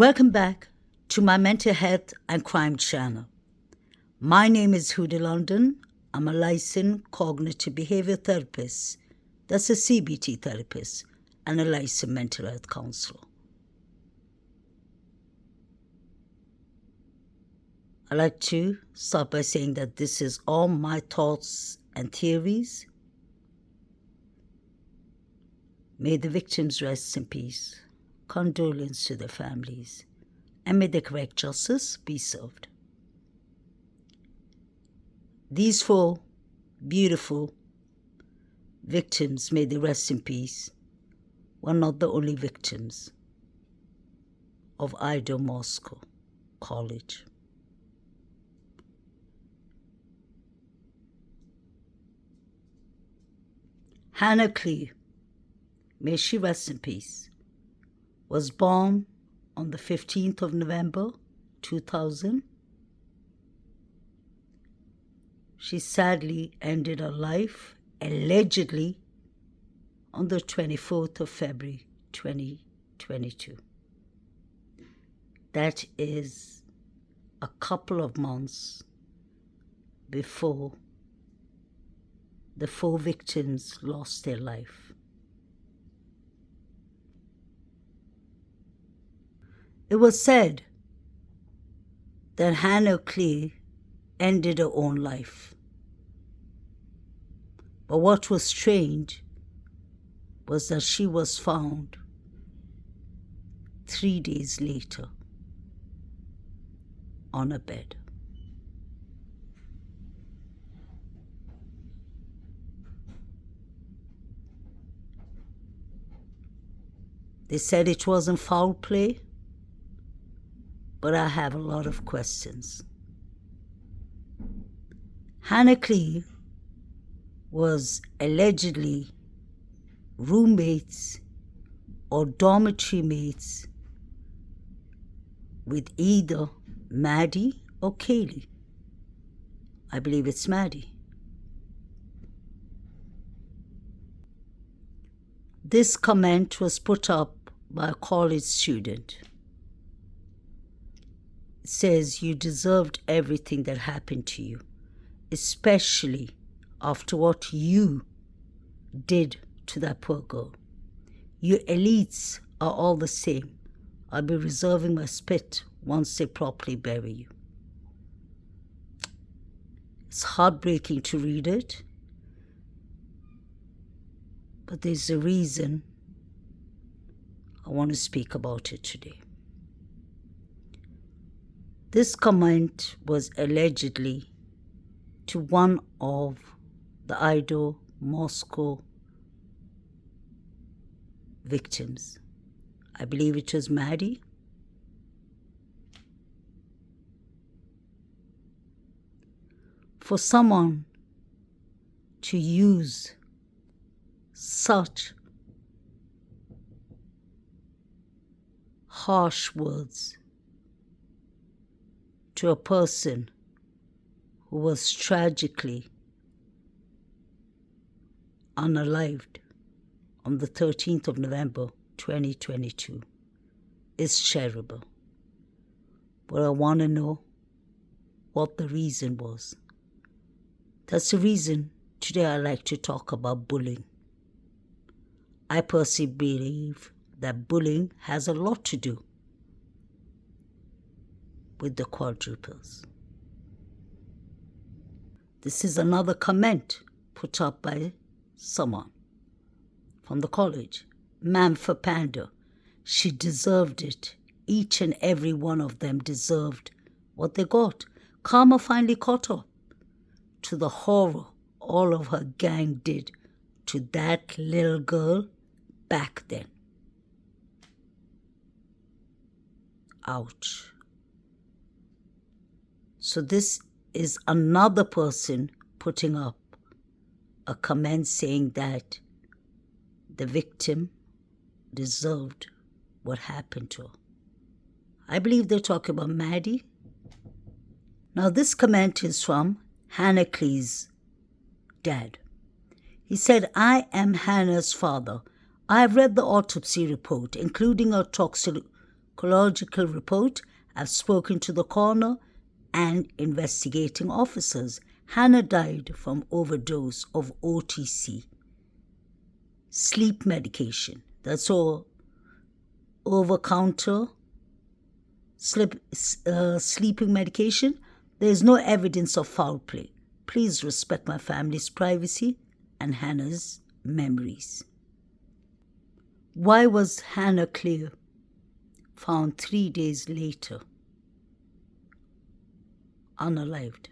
Welcome back to my mental health and crime channel. My name is Huda London. I'm a licensed cognitive behavior therapist, that's a CBT therapist, and a licensed mental health counselor. I'd like to start by saying that this is all my thoughts and theories. May the victims rest in peace. Condolence to their families, and may the correct justice be served. These 4 beautiful victims, may they rest in peace, were not the only victims of Idaho Moscow College. Hannah Clee, may she rest in peace, was born on the 15th of November, 2000. She sadly ended her life, allegedly, on the 24th of February, 2022. That is a couple of months before the 4 victims lost their life. It was said that Hannah Clee ended her own life. But what was strange was that she was found 3 days later on a bed. They said it wasn't foul play, but I have a lot of questions. Hannah Clee was allegedly roommates or dormitory mates with either Maddie or Kaylee. I believe it's Maddie. This comment was put up by a college student. It says, "You deserved everything that happened to you, especially after what you did to that poor girl. Your elites are all the same. I'll be reserving my spit once they properly bury you." It's heartbreaking to read it, but there's a reason I want to speak about it today. This comment was allegedly to one of the Idaho Moscow victims. I believe it was Maddie. For someone to use such harsh words to a person who was tragically unalived on the 13th of November, 2022 is terrible. But I want to know what the reason was. That's the reason today I like to talk about bullying. I personally believe that bullying has a lot to do with the quadruples. This is another comment put up by someone from the college. "Ma'am for Panda, she deserved it. Each and every one of them deserved what they got. Karma finally caught up to the horror all of her gang did to that little girl back then." Ouch. So this is another person putting up a comment saying that the victim deserved what happened to her. I believe they're talking about Maddie. Now this comment is from Hannah Clee's dad. He said, "I am Hannah's father. I have read the autopsy report, including her toxicological report. I've spoken to the coroner and investigating officers. Hannah died from overdose of OTC, sleep medication. That's all over-counter sleeping medication. There is no evidence of foul play. Please respect my family's privacy and Hannah's memories. Why was Hannah Clay found 3 days later unalived?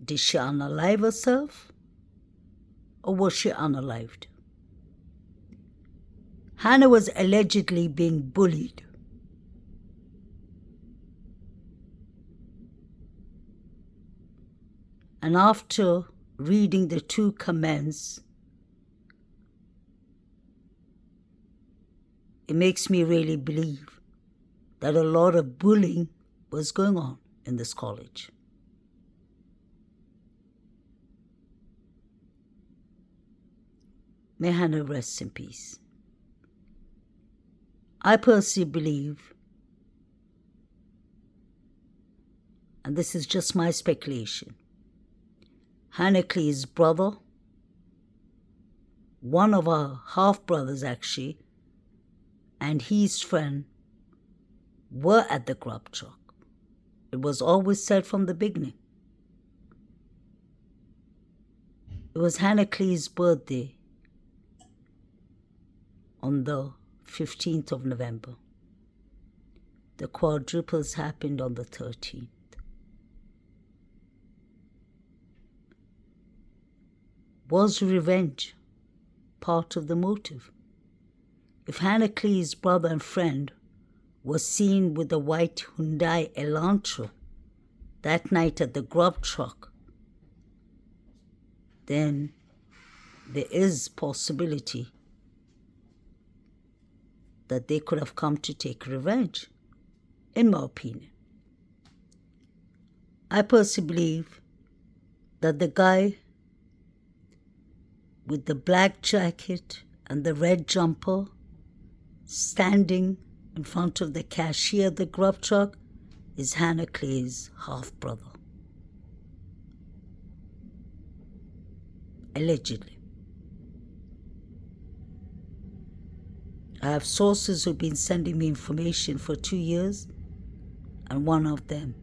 Did she unalive herself, or was she unalived? Hannah was allegedly being bullied. And after reading the 2 comments, it makes me really believe that a lot of bullying was going on in this college. May Hannah rest in peace. I personally believe, and this is just my speculation, Hannah Clay's brother, one of her half-brothers actually, and his friend were at the Grub truck. It was always said from the beginning. It was Hannah Clay's birthday on the 15th of November. The quadruples happened on the 13th. Was revenge part of the motive? If Hannah Clay's brother and friend was seen with the white Hyundai Elantra that night at the Grub truck, then there is possibility that they could have come to take revenge, in my opinion. I personally believe that the guy with the black jacket and the red jumper standing in front of the cashier at the Grub truck is Hannah Clay's half-brother. Allegedly. I have sources who've been sending me information for 2 years, and one of them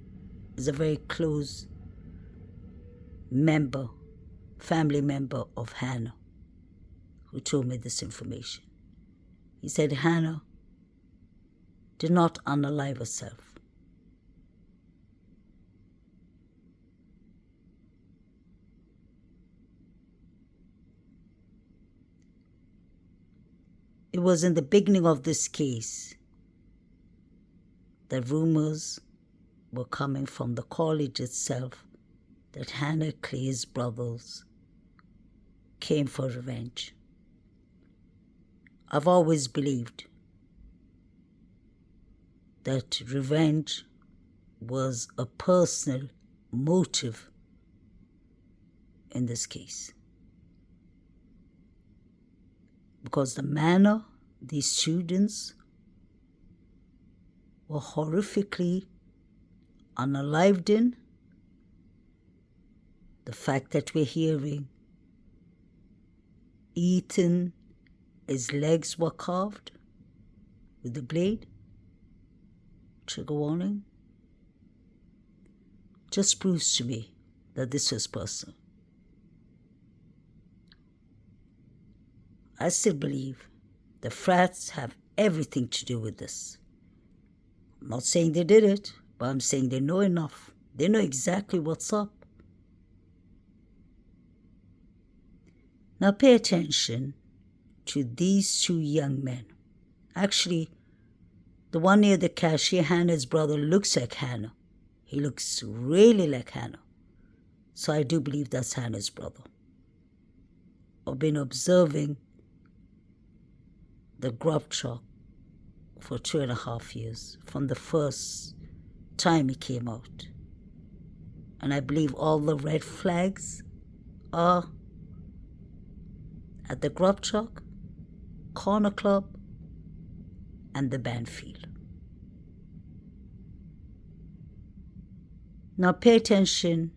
is a very close family member of Hannah, who told me this information. He said Hannah did not unalive herself. It was in the beginning of this case that rumors were coming from the college itself that Hannah Clay's brothers came for revenge. I've always believed that revenge was a personal motive in this case. Because the manner these students were horrifically unalived in, the fact that we're hearing Ethan, his legs were carved with the blade, trigger warning, just proves to me that this was personal. I still believe the frats have everything to do with this. I'm not saying they did it, but I'm saying they know enough. They know exactly what's up. Now pay attention to these 2 young men. Actually, the one near the cashier, Hannah's brother, looks like Hannah. He looks really like Hannah. So I do believe that's Hannah's brother. I've been observing the Grub truck for 2.5 years, from the first time he came out. And I believe all the red flags are at the Grub truck, Corner Club, and the band field. Now pay attention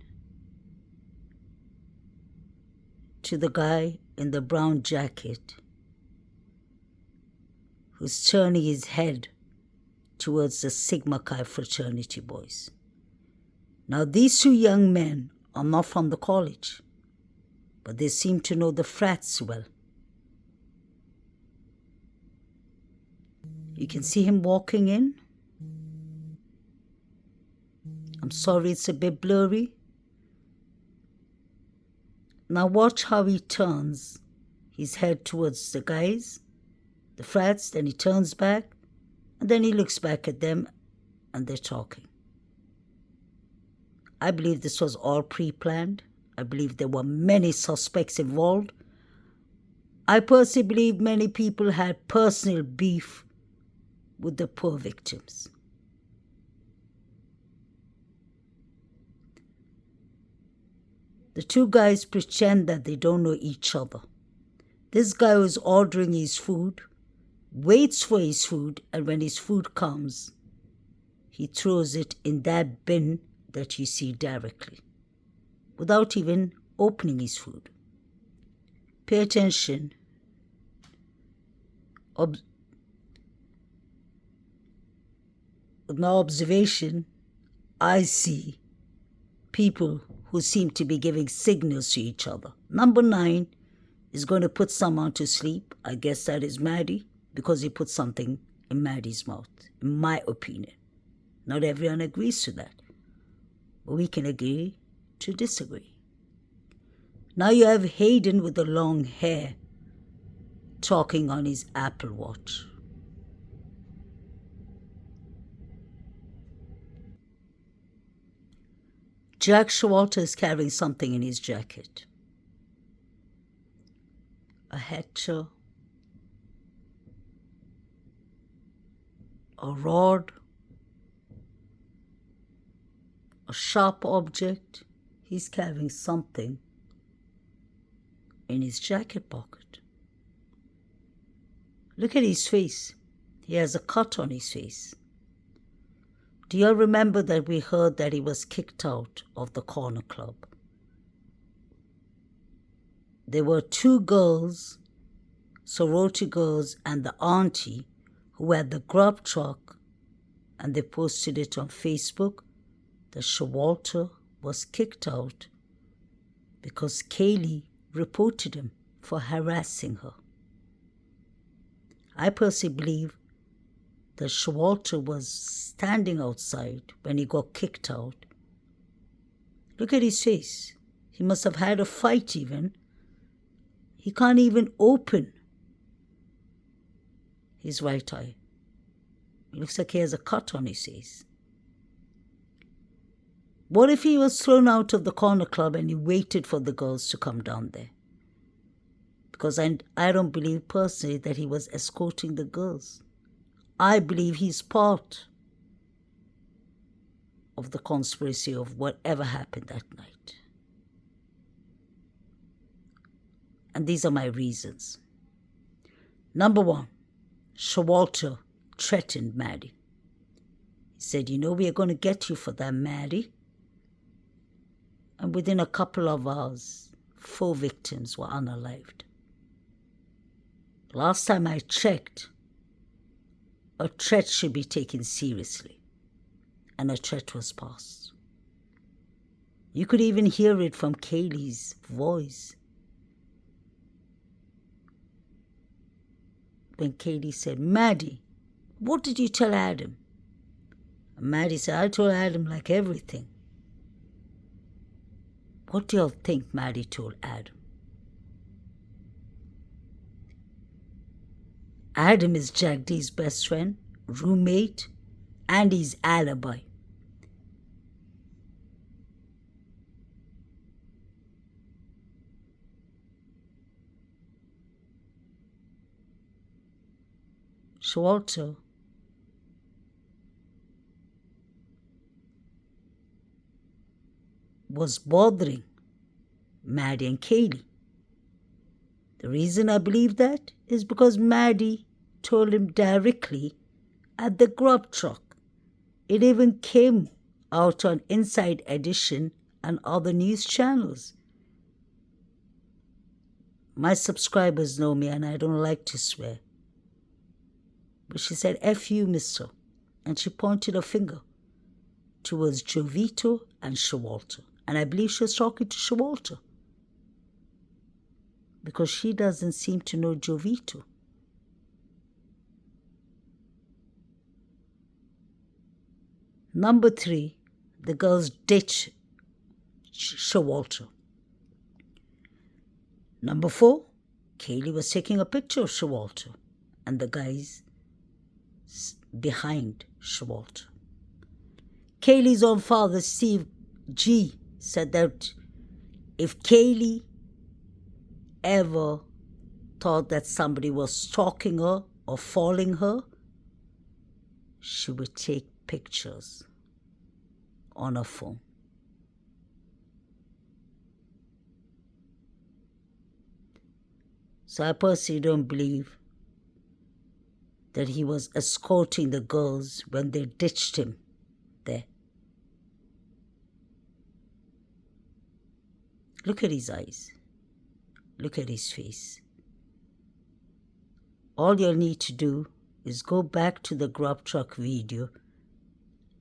to the guy in the brown jacket who's turning his head towards the Sigma Chi fraternity boys. Now these two young men are not from the college, but they seem to know the frats well. You can see him walking in. I'm sorry it's a bit blurry. Now watch how he turns his head towards the guys, the frats, then he turns back, and then he looks back at them, and they're talking. I believe this was all pre-planned. I believe there were many suspects involved. I personally believe many people had personal beef with the poor victims. The two guys pretend that they don't know each other. This guy was ordering his food, waits for his food, and when his food comes, he throws it in that bin that you see directly, without even opening his food. Pay attention. With my observation, I see people who seem to be giving signals to each other. Number 9 is going to put someone to sleep. I guess that is Maddie, because he put something in Maddie's mouth, in my opinion. Not everyone agrees to that, but we can agree to disagree. Now you have Hayden with the long hair talking on his Apple Watch. Jack Showalter is carrying something in his jacket. A hatchet, a rod, a sharp object. He's carrying something in his jacket pocket. Look at his face. He has a cut on his face. Do you all remember that we heard that he was kicked out of the corner club? There were 2 girls, sorority girls and the auntie, who had the Grub truck, and they posted it on Facebook that Showalter was kicked out because Kaylee reported him for harassing her. I personally believe that Showalter was standing outside when he got kicked out. Look at his face. He must have had a fight even. He can't even open his right eye. It looks like he has a cut on his face. What if he was thrown out of the corner club and he waited for the girls to come down there? Because I don't believe personally that he was escorting the girls. I believe he's part of the conspiracy of whatever happened that night. And these are my reasons. Number 1, Showalter threatened Maddie. He said, you know, we are going to get you for that, Maddie. And within a couple of hours, 4 victims were unalived. Last time I checked, a threat should be taken seriously, and a threat was passed. You could even hear it from Kaylee's voice when Kaylee said, Maddie, what did you tell Adam? And Maddie said, I told Adam like everything. What do y'all think Maddie told Adam? Adam is Jack D's best friend, roommate, and his alibi. Showalter was bothering Maddie and Kaylee. The reason I believe that is because Maddie told him directly at the Grub truck. It even came out on Inside Edition and other news channels. My subscribers know me and I don't like to swear. But she said, F you, mister. And she pointed a finger towards Jovito and Showalter. And I believe she was talking to Showalter, because she doesn't seem to know Jovito. Number 3, the girls ditch Showalter. Number 4, Kaylee was taking a picture of Showalter and the guys behind Showalter. Kaylee's own father, Steve G., said that if Kaylee ever thought that somebody was stalking her or following her, she would take pictures on her phone. So I personally don't believe that he was escorting the girls when they ditched him there. Look at his eyes. Look at his face. All you'll need to do is go back to the Grub truck video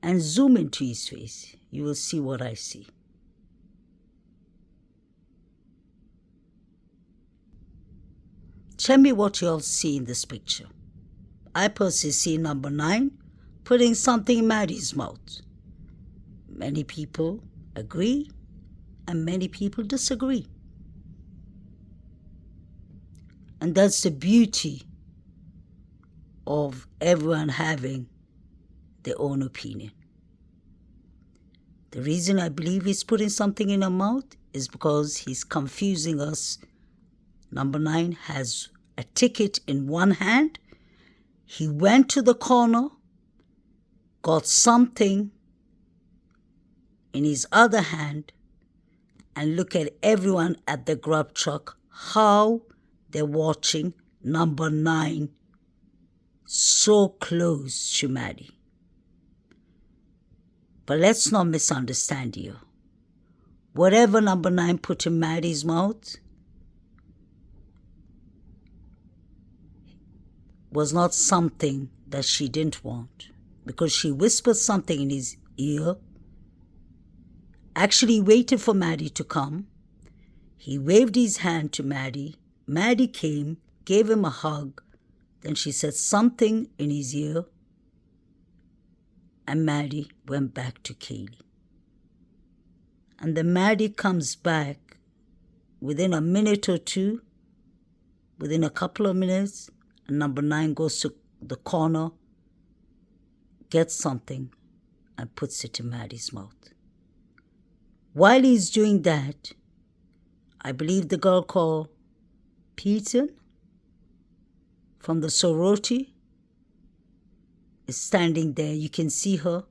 and zoom into his face. You will see what I see. Tell me what you all see in this picture. I personally see number 9 putting something in Maddie's mouth. Many people agree and many people disagree. And that's the beauty of everyone having their own opinion. The reason I believe he's putting something in her mouth is because he's confusing us. Number 9 has a ticket in one hand. He went to the corner, got something in his other hand, and look at everyone at the Grub truck, how they're watching number 9 so close to Maddie. But let's not misunderstand here. Whatever number 9 put in Maddie's mouth was not something that she didn't want, because she whispered something in his ear. Actually waited for Maddie to come. He waved his hand to Maddie. Maddie came, gave him a hug. Then she said something in his ear, and Maddie went back to Kaylee. And then Maddie comes back within a minute or two, within a couple of minutes, and number 9 goes to the corner, gets something, and puts it in Maddie's mouth. While he's doing that, I believe the girl called Peter from the sorority is standing there. You can see her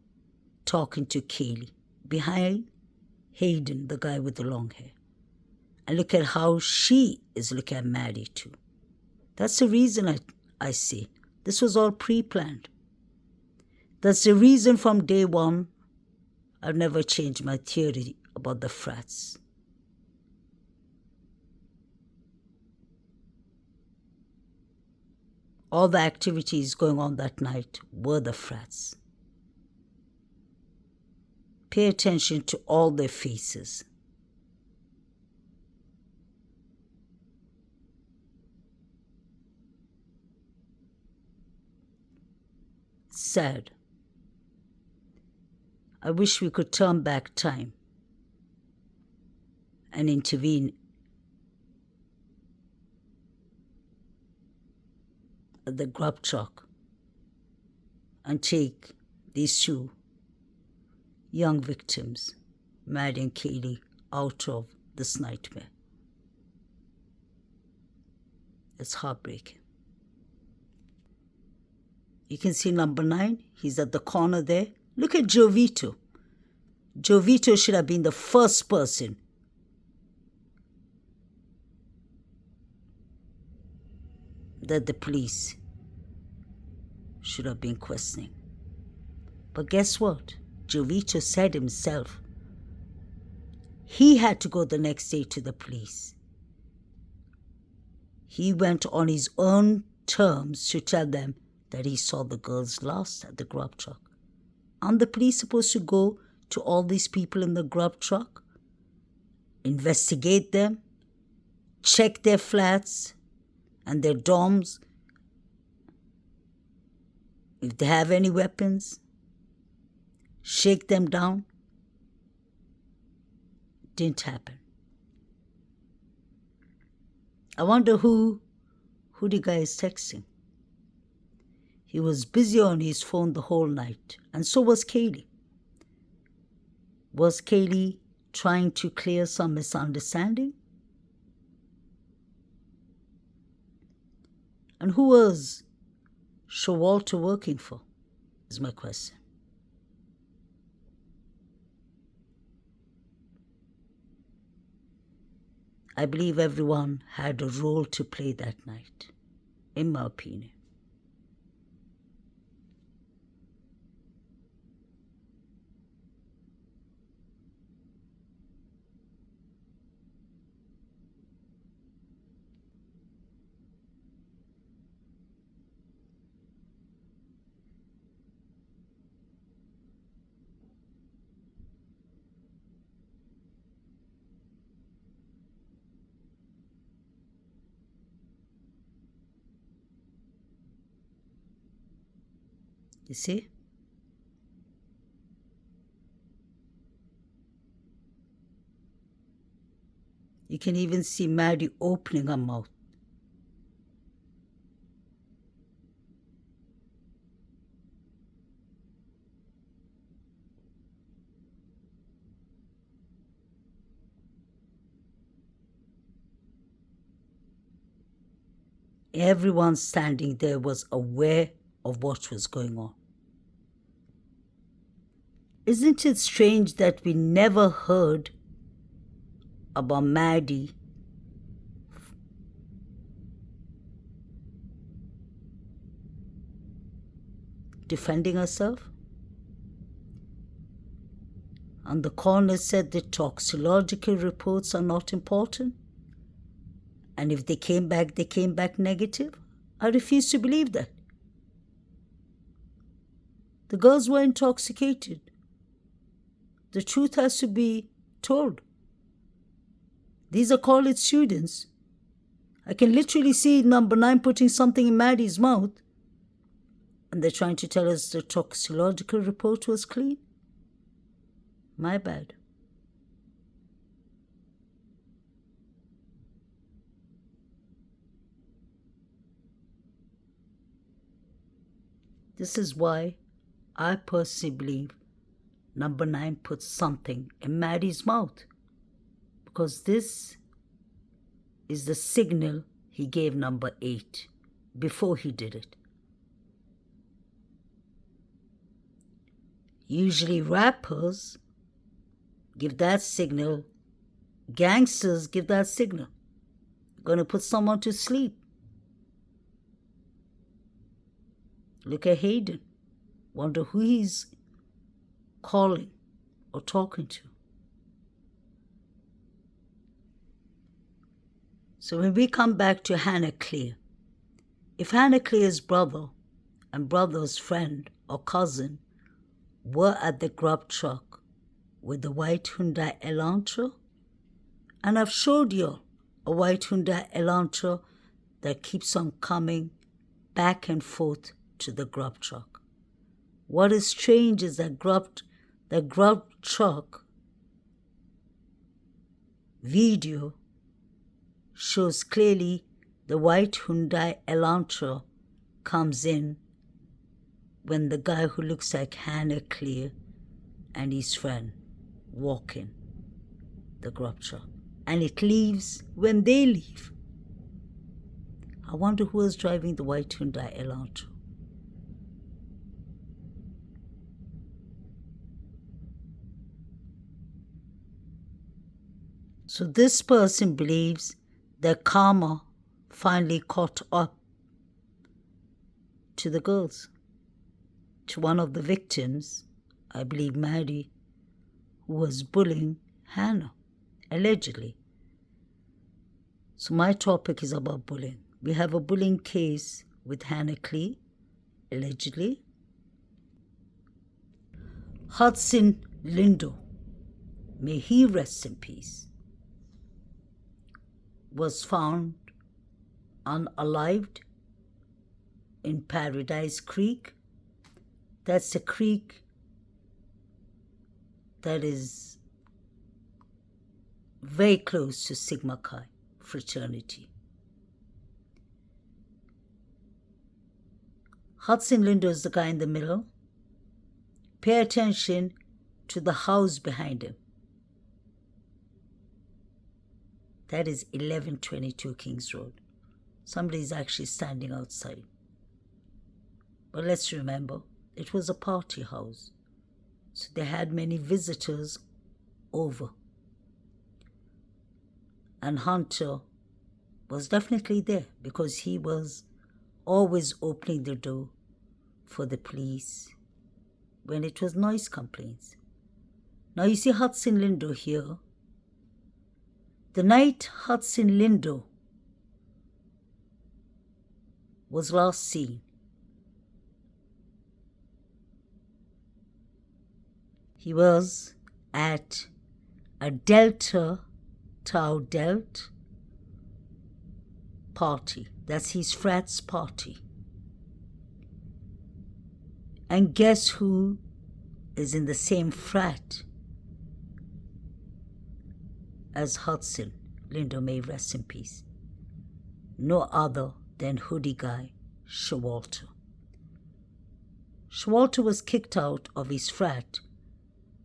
talking to Kaylee. Behind Hayden, the guy with the long hair. And look at how she is looking at Maddie too. That's the reason I say this was all pre-planned. That's the reason from day one I've never changed my theory about the frats. All the activities going on that night were the frats. Pay attention to all their faces. Sad. I wish we could turn back time and intervene at the Grub truck and take these 2 young victims, Maddie and Kaylee, out of this nightmare. It's heartbreaking. You can see number 9, he's at the corner there. Look at Jovito. Jovito should have been the first person that the police should have been questioning. But guess what? Jovito said himself he had to go the next day to the police. He went on his own terms to tell them that he saw the girls last at the Grub truck. Aren't the police supposed to go to all these people in the Grub truck, investigate them, check their flats and their dorms, if they have any weapons, shake them down? Didn't happen. I wonder who the guy is texting. He was busy on his phone the whole night, and so was Kaylee. Was Kaylee trying to clear some misunderstanding? And who was Showalter working for, is my question. I believe everyone had a role to play that night, in my opinion. You see? You can even see Maddie opening her mouth. Everyone standing there was aware of what was going on. Isn't it strange that we never heard about Maddie defending herself? And the coroner said the toxicological reports are not important. And if they came back negative. I refuse to believe that. The girls were intoxicated. The truth has to be told. These are college students. I can literally see number 9 putting something in Maddie's mouth. And they're trying to tell us the toxicological report was clean. My bad. This is why I personally believe number 9 put something in Maddie's mouth. Because this is the signal he gave number 8 before he did it. Usually rappers give that signal. Gangsters give that signal. Going to put someone to sleep. Look at Hayden. Wonder who he's calling or talking to. So when we come back to Hannah Clear, if Hannah Clear's brother and brother's friend or cousin were at the Grub truck with the white Hyundai Elantra, and I've showed you a white Hyundai Elantra that keeps on coming back and forth to the Grub truck. What is strange is that the Grub truck video shows clearly the white Hyundai Elantra comes in when the guy who looks like Hannah Clear and his friend walk in the Grub truck. And it leaves when they leave. I wonder who was driving the white Hyundai Elantra. So this person believes that karma finally caught up to the girls. to one of the victims, I believe Maddie, who was bullying Hannah, allegedly. So my topic is about bullying. We have a bullying case with Hannah Clee, allegedly. Hudson Lindo, may he rest in peace, was found unalived in Paradise Creek. That's a creek that is very close to Sigma Chi fraternity. Hudson Lindo is the guy in the middle. Pay attention to the house behind him. That is 1122 Kings Road. Somebody is actually standing outside. But let's remember, it was a party house. So they had many visitors over. And Hunter was definitely there because he was always opening the door for the police when it was noise complaints. Now you see Hudson Lindo here. The night Hudson Lindo was last seen, he was at a Delta Tau Delt party. That's his frat's party. And guess who is in the same frat as Hudson Lindo, may rest in peace? No other than hoodie guy Showalter. Showalter was kicked out of his frat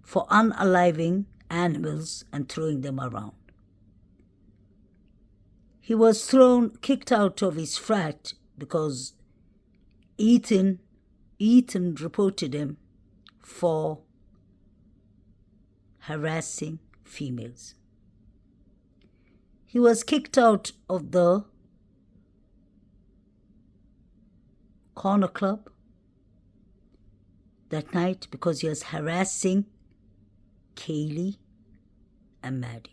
for unaliving animals and throwing them around. He was kicked out of his frat because Ethan reported him for harassing females. He was kicked out of the corner club that night because he was harassing Kaylee and Maddie.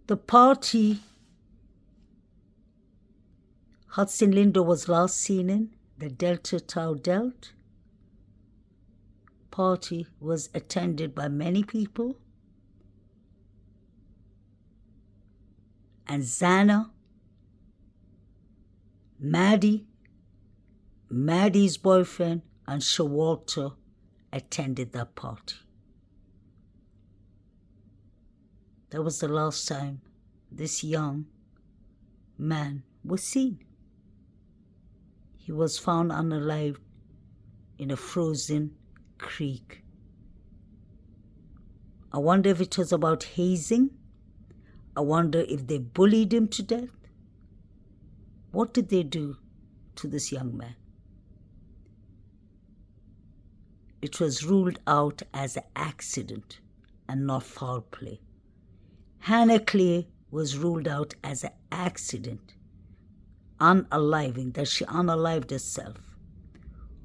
The party Hudson Lindo was last seen in, the Delta Tau Delt party, was attended by many people. And Xana, Maddie's boyfriend, and Showalter attended that party. That was the last time this young man was seen. He was found unalived in a frozen creek. I wonder if it was about hazing. I wonder if they bullied him to death. What did they do to this young man? It was ruled out as an accident and not foul play. Hannah Clay was ruled out as an accident, unaliving, that she unalived herself,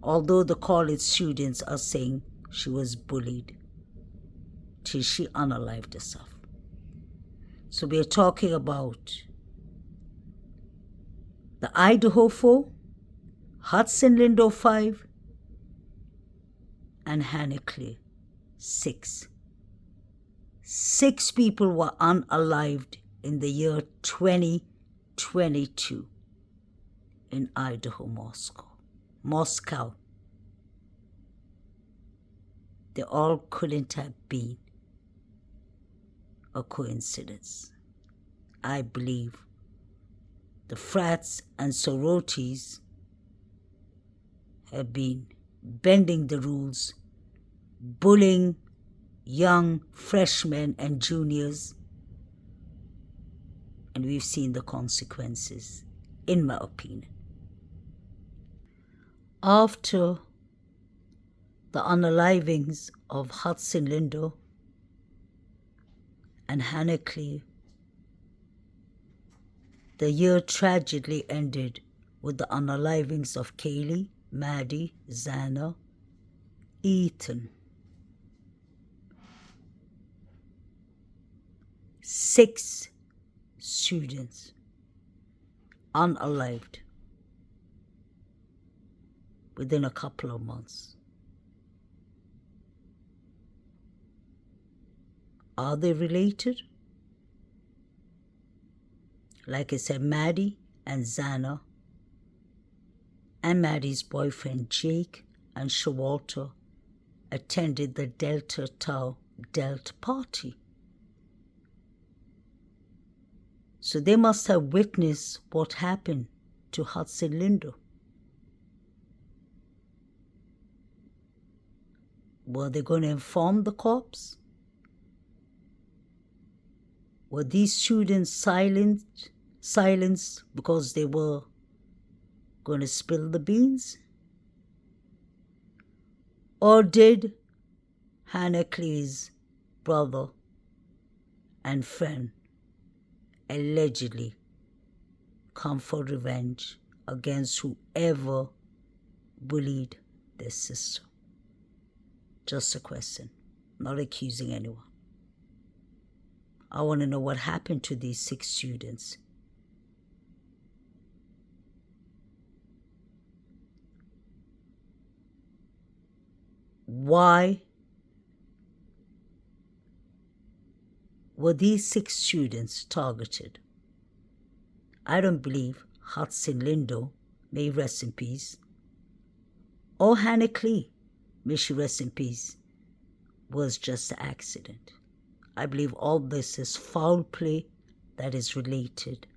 although the college students are saying she was bullied till she unalived herself. So we are talking about the Idaho 4, Hudson Lindo 5, and Hannah Clay 6. 6 people were unalived in the year 2022 in Idaho, Moscow. They all couldn't have been a coincidence. I believe the frats and sororities have been bending the rules, bullying young freshmen and juniors, and we've seen the consequences, in my opinion. After the unalivings of Hudson Lindo, and Hannah Clee, The year tragically ended with the unalivings of Kaylee, Maddie, Xana, Ethan. 6 students unalived within a couple of months. Are they related? Like I said, Maddie and Xana and Maddie's boyfriend Jake and Shawalter attended the Delta Tau Delta party. So they must have witnessed what happened to Hudson Lindo. Were they going to inform the cops? Were these students silenced because they were going to spill the beans? Or did Hannah Clee's brother and friend allegedly come for revenge against whoever bullied their sister? Just a question, not accusing anyone. I want to know what happened to these 6 students. Why were these 6 students targeted? I don't believe Hudson Lindo, may rest in peace, or Hannah Clee, may she rest in peace, was just an accident. I believe all this is foul play that is related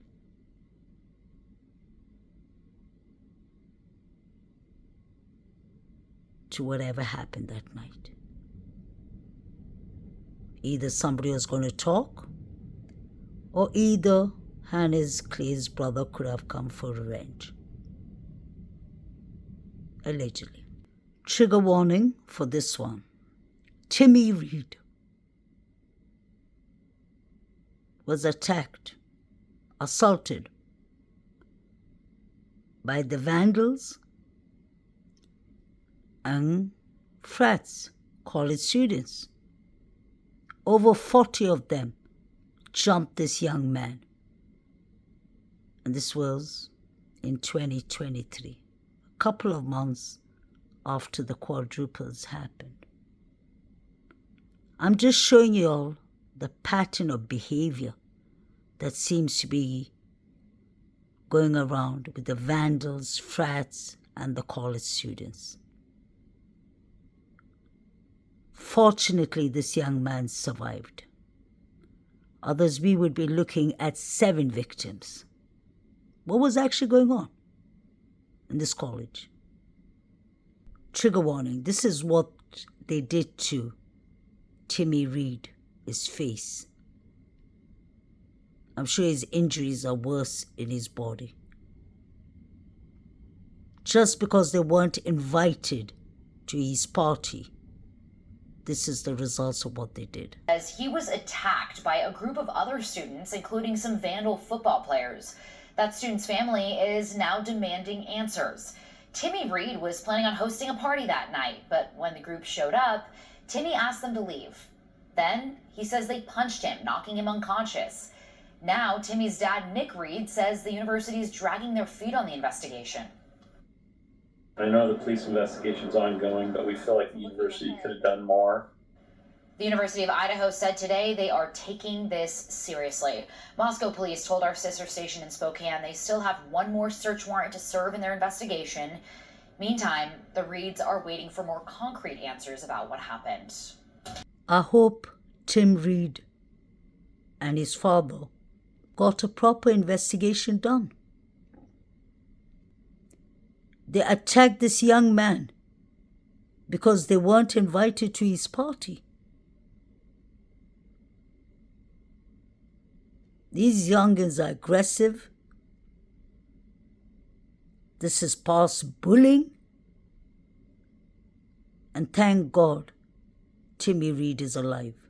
to whatever happened that night. Either somebody was going to talk, or either Hannah Clee's brother could have come for revenge. Allegedly. Trigger warning for this one. Timmy Reed was attacked, assaulted by the vandals and frats, college students. Over 40 of them jumped this young man. And this was in 2023, a couple of months after the quadruples happened. I'm just showing you all the pattern of behavior that seems to be going around with the vandals, frats, and the college students. Fortunately, this young man survived. Others, we would be looking at 7 victims. What was actually going on in this college? Trigger warning, this is what they did to Timmy Reed, his face. I'm sure his injuries are worse in his body. Just because they weren't invited to his party, this is the results of what they did. As he was attacked by a group of other students, including some vandal football players. That student's family is now demanding answers. Timmy Reed was planning on hosting a party that night, but when the group showed up, Timmy asked them to leave. Then he says they punched him, knocking him unconscious. Now, Timmy's dad, Nick Reed, says the university is dragging their feet on the investigation. I know the police investigation is ongoing, but we feel like the university could have done more. The University of Idaho said today they are taking this seriously. Moscow police told our sister station in Spokane they still have one more search warrant to serve in their investigation. Meantime, the Reeds are waiting for more concrete answers about what happened. I hope Tim Reed and his father got a proper investigation done. They attacked this young man because they weren't invited to his party. These youngins are aggressive. This is past bullying. And thank God, Timmy Reed is alive.